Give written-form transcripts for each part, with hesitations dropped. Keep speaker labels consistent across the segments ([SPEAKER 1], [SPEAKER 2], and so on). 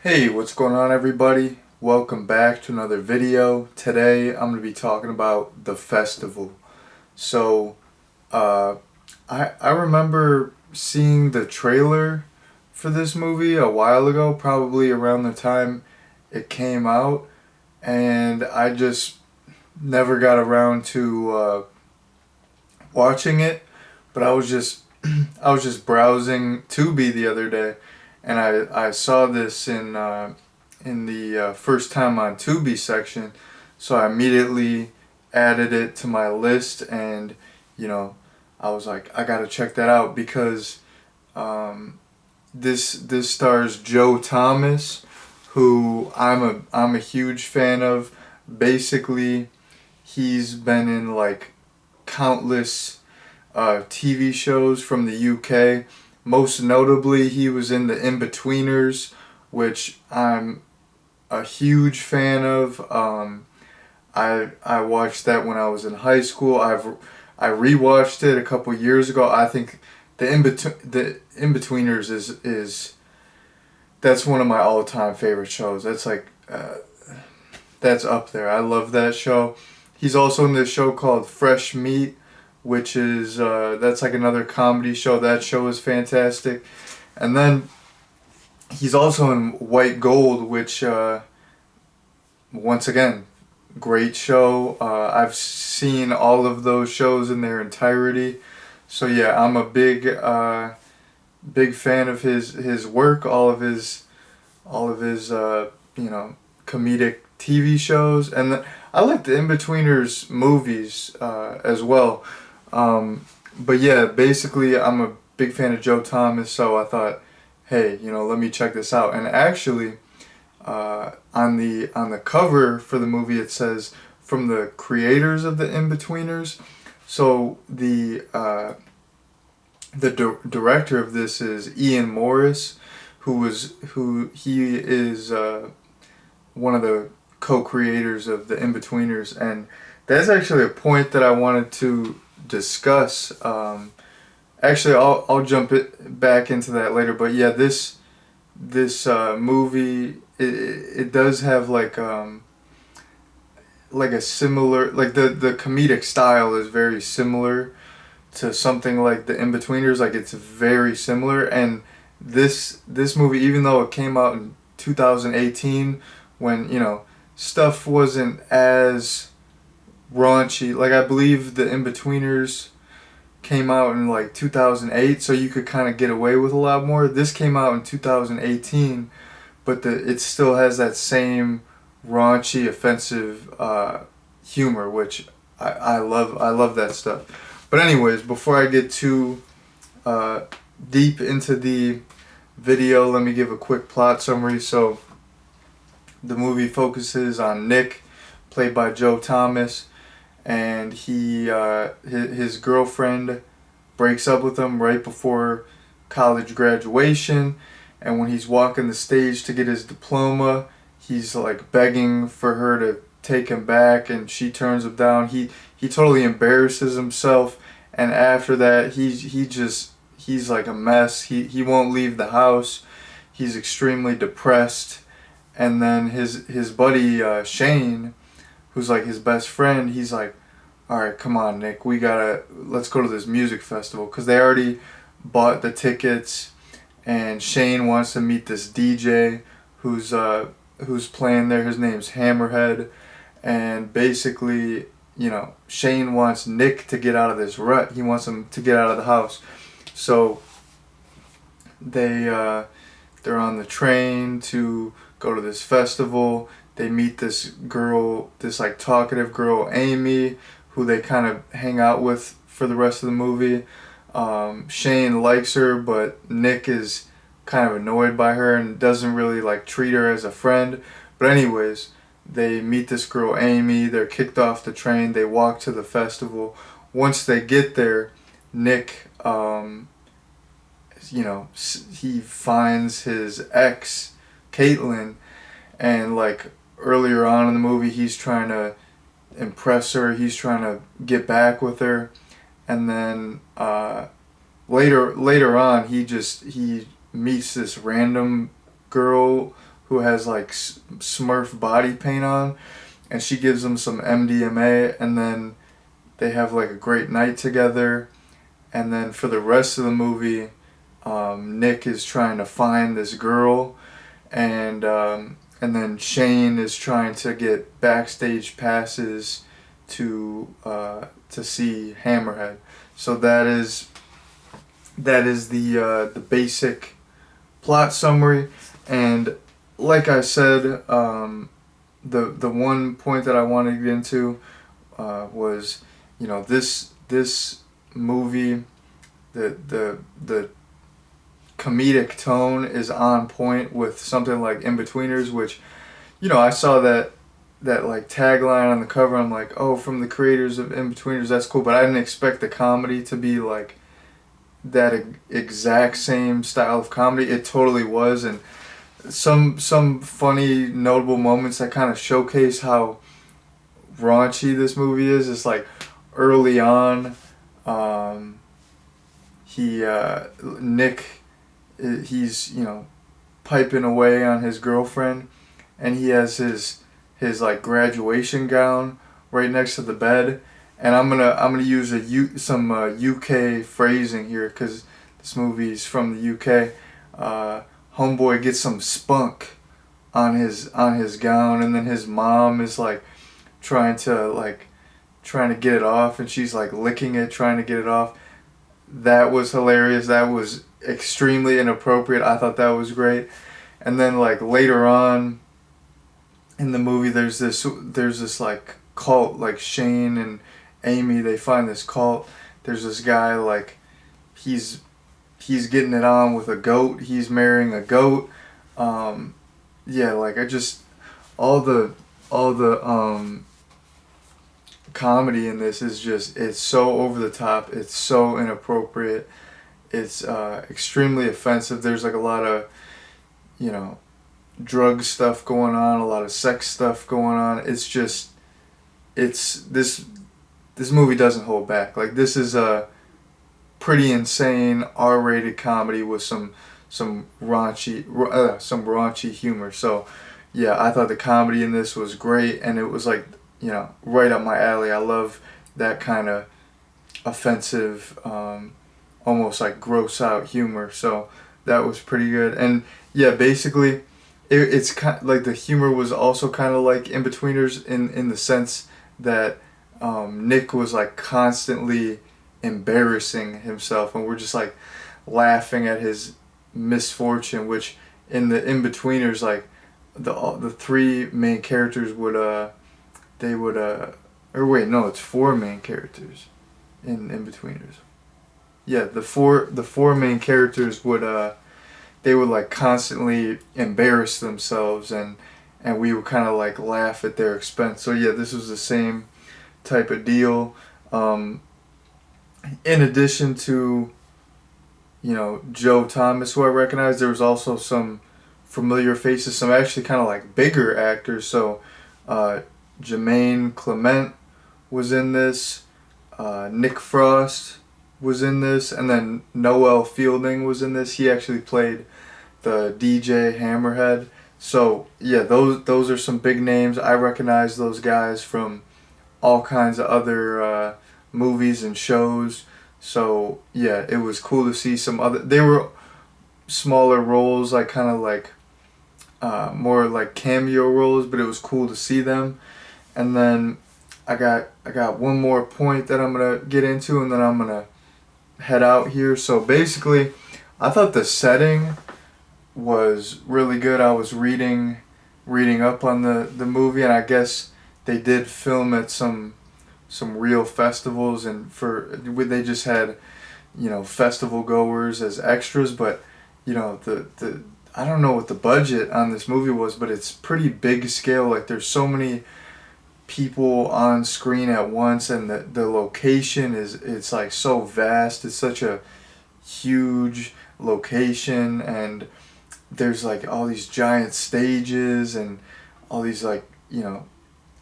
[SPEAKER 1] Hey, what's going on everybody? Welcome back to another video. Today I'm going to be talking about The Festival. So, uh, I remember seeing the trailer for this movie a while ago, probably around the time it came out, and I just never got around to watching it, but I was just browsing Tubi the other day, and I saw this in the first time on Tubi section, so I immediately added it to my list, and you know, I was like, I gotta check that out because um, this stars Joe Thomas, who I'm a huge fan of. Basically, he's been in like countless TV shows from the UK. Most notably, he was in The Inbetweeners, which I'm a huge fan of. I watched that when I was in high school. I rewatched it a couple years ago. I think the Inbetweeners is that's one of my all time favorite shows. That's up there. I love that show. He's also in this show called Fresh Meat, which is that's like another comedy show. That show is fantastic. And then he's also in White Gold, which once again, great show. I've seen all of those shows in their entirety. So yeah, I'm a big fan of his work, all of his comedic TV shows, and I like the Inbetweeners movies as well. But yeah, basically, I'm a big fan of Joe Thomas, so I thought, hey, let me check this out. And actually, on the cover for the movie, it says from the creators of the Inbetweeners. So the director of this is Ian Morris, who he is one of the co-creators of the Inbetweeners, and that's actually a point that I wanted to discuss. Actually, I'll jump it back into that later. But yeah, this movie it does have like a similar, like the comedic style is very similar to something like the Inbetweeners. Like it's very similar, and this movie, even though it came out in 2018, when stuff wasn't as raunchy. Like I believe the Inbetweeners came out in like 2008, so you could kind of get away with a lot more. This came out in 2018, but it still has that same raunchy, offensive humor, which I love. I love that stuff. But anyways, before I get too uh, deep into the video, let me give a quick plot summary. So the movie focuses on Nick, played by Joe Thomas, and his girlfriend breaks up with him right before college graduation, and when he's walking the stage to get his diploma, he's like begging for her to take him back, and she turns him down. He totally embarrasses himself, and after that he's like a mess. He won't leave the house. He's extremely depressed, and then his buddy Shane, who's like his best friend, he's like, all right, come on, Nick, let's go to this music festival, because they already bought the tickets, and Shane wants to meet this DJ who's playing there. His name's Hammerhead, and basically, Shane wants Nick to get out of this rut. He wants him to get out of the house. So they're on the train to go to this festival. They meet this girl, this like talkative girl, Amy, who they kind of hang out with for the rest of the movie. Shane likes her, but Nick is kind of annoyed by her and doesn't really like treat her as a friend. But anyways, they meet this girl Amy. They're kicked off the train. They walk to the festival. Once they get there, Nick, he finds his ex, Caitlin, and like earlier on in the movie, he's trying to impress her. He's trying to get back with her, and then later on, he meets this random girl who has like Smurf body paint on, and she gives him some MDMA, and then they have like a great night together. And then for the rest of the movie, Nick is trying to find this girl, and then Shane is trying to get backstage passes to see Hammerhead. So that is the basic plot summary. And like I said, the one point that I wanted to get into was, you know, this movie, the comedic tone is on point with something like Inbetweeners, which, you know, I saw that like tagline on the cover. I'm like, oh, from the creators of Inbetweeners, that's cool. But I didn't expect the comedy to be like that exact same style of comedy. It totally was, and some funny notable moments that kind of showcase how raunchy this movie is. It's like early on, Nick, he's, you know, piping away on his girlfriend, and he has his like graduation gown right next to the bed. And I'm gonna use some UK phrasing here because this movie's from the UK. Homeboy gets some spunk on his gown, and then his mom is like trying to get it off, and she's like licking it, trying to get it off. That was hilarious. That was extremely inappropriate. I thought that was great. And then like later on in the movie, there's this like cult, like Shane and Amy, they find this cult. There's this guy, like he's getting it on with a goat. He's marrying a goat. Yeah, like I just all the comedy in this is just, it's so over the top. It's so inappropriate. It's extremely offensive. There's like a lot of, you know, drug stuff going on, a lot of sex stuff going on. It's just, this movie doesn't hold back. Like, this is a pretty insane R-rated comedy with some raunchy humor. So yeah, I thought the comedy in this was great, and it was like, you know, right up my alley. I love that kind of offensive, almost like gross out humor. So that was pretty good. And yeah, basically it's kind of like the humor was also kind of like Inbetweeners in the sense that Nick was like constantly embarrassing himself, and we're just like laughing at his misfortune, which in the Inbetweeners, like the three main characters would or wait, no, it's four main characters in Inbetweeners. Yeah, the four main characters would they would like constantly embarrass themselves, and we would kind of like laugh at their expense. So yeah, this was the same type of deal. In addition to, you know, Joe Thomas, who I recognize, there was also some familiar faces, some actually kind of like bigger actors. So Jermaine Clement was in this, Nick Frost was in this, and then Noel Fielding was in this. He actually played the DJ Hammerhead. So yeah, those are some big names. I recognize those guys from all kinds of other movies and shows. So yeah, it was cool to see some other. They were smaller roles, like kind of like more like cameo roles, but it was cool to see them. And then I got one more point that I'm gonna get into, and then I'm gonna head out here. So basically, I thought the setting was really good. I was reading up on the movie, and I guess they did film at some real festivals, and they just had, you know, festival goers as extras. But you know, the I don't know what the budget on this movie was, but it's pretty big scale. Like, there's so many people on screen at once, and the location it's like so vast. It's such a huge location, and there's like all these giant stages and all these, like, you know,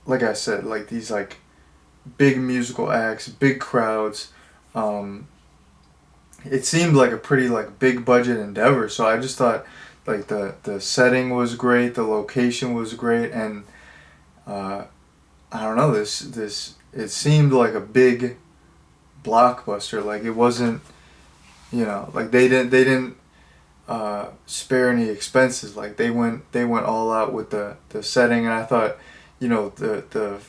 [SPEAKER 1] like I said, like these like big musical acts, big crowds. It seemed like a pretty like big budget endeavor, so I just thought like the setting was great, the location was great, and uh, I don't know, this it seemed like a big blockbuster. Like it wasn't, like they didn't spare any expenses. Like they went all out with the setting, and I thought, the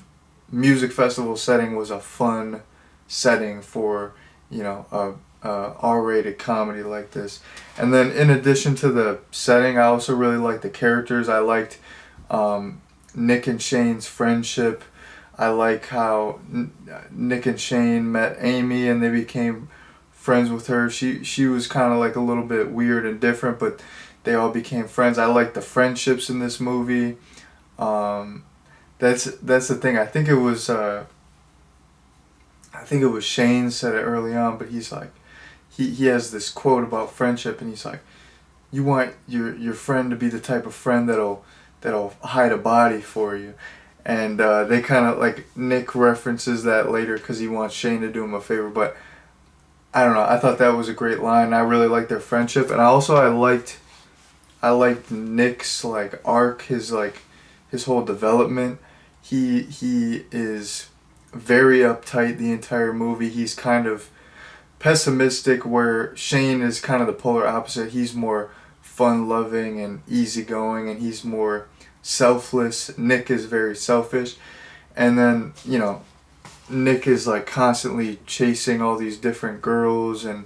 [SPEAKER 1] music festival setting was a fun setting for a R-rated comedy like this. And then in addition to the setting, I also really liked the characters. I liked Nick and Shane's friendship. I like how Nick and Shane met Amy and they became friends with her. She was kind of like a little bit weird and different, but they all became friends. I like the friendships in this movie. Um, that's the thing. I think it was Shane said it early on, but he's like, he has this quote about friendship, and he's like, you want your friend to be the type of friend that'll hide a body for you. And they kind of, like, Nick references that later because he wants Shane to do him a favor. But I don't know, I thought that was a great line. I really liked their friendship, and I liked Nick's, like, arc, his whole development. He is very uptight the entire movie. He's kind of pessimistic, where Shane is kind of the polar opposite. He's more fun-loving and easygoing, and he's more selfless. Nick is very selfish. And then, Nick is like constantly chasing all these different girls, and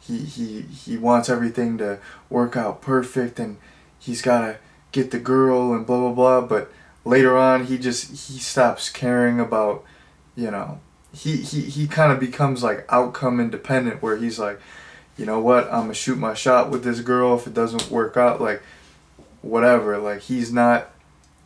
[SPEAKER 1] he wants everything to work out perfect, and he's got to get the girl and blah blah blah. But later on, he stops caring about, he kind of becomes like outcome independent, where he's like, you know what, I'm gonna shoot my shot with this girl. If it doesn't work out, like, whatever. Like, he's not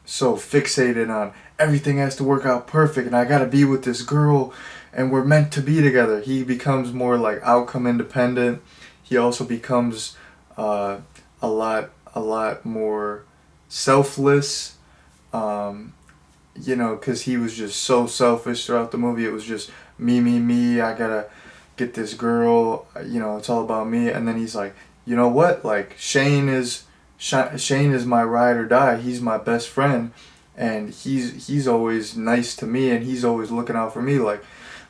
[SPEAKER 1] so fixated on everything has to work out perfect and I gotta be with this girl and we're meant to be together. He becomes more like outcome independent. He also becomes a lot more selfless. Because he was just so selfish throughout the movie. It was just me, me, me. I gotta get this girl. It's all about me. And then he's like, you know what? Like, Shane is my ride or die. He's my best friend, and he's always nice to me, and he's always looking out for me. Like,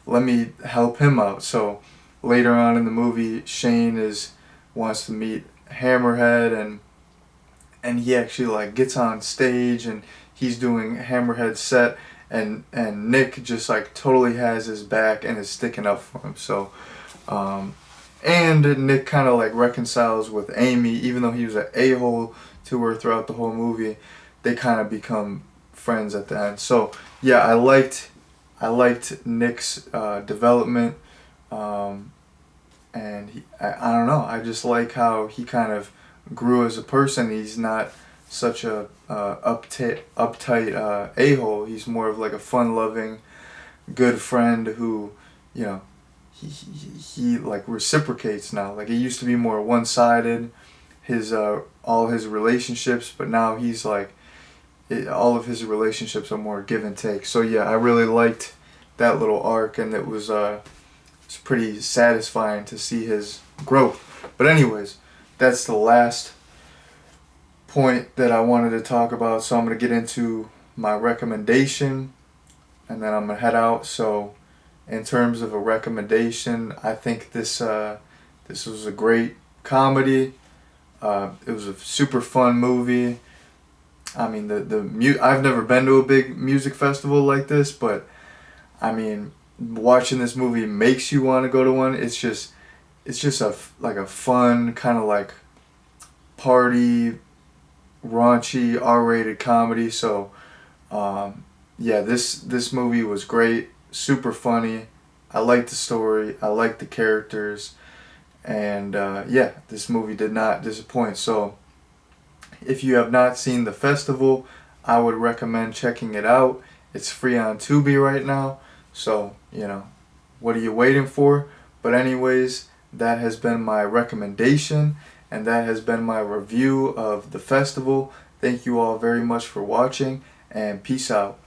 [SPEAKER 1] let me help him out. So later on in the movie, Shane wants to meet Hammerhead, and he actually, like, gets on stage and he's doing Hammerhead's set, and Nick just, like, totally has his back and is sticking up for him. So and Nick kind of, like, reconciles with Amy, even though he was an a-hole to her throughout the whole movie. They kind of become friends at the end. So yeah, I liked Nick's development, and I don't know, I just like how he kind of grew as a person. He's not such a uptight a-hole. He's more of like a fun-loving, good friend who, he like reciprocates now. Like, it used to be more one-sided, all his relationships, but now he's like, all of his relationships are more give and take. So yeah, I really liked that little arc, and it's pretty satisfying to see his growth. But anyways, that's the last point that I wanted to talk about. So I'm going to get into my recommendation, and then I'm going to head out. So in terms of a recommendation, I think this was a great comedy. It was a super fun movie. I mean, I've never been to a big music festival like this, but I mean, watching this movie makes you want to go to one. It's just like a fun kind of like party, raunchy, R-rated comedy. So yeah, this movie was great, super funny. I liked the story, I liked the characters, and yeah, this movie did not disappoint. So if you have not seen The Festival, I would recommend checking it out. It's free on Tubi right now, so what are you waiting for? But anyways, that has been my recommendation, and that has been my review of The Festival. Thank you all very much for watching, and peace out.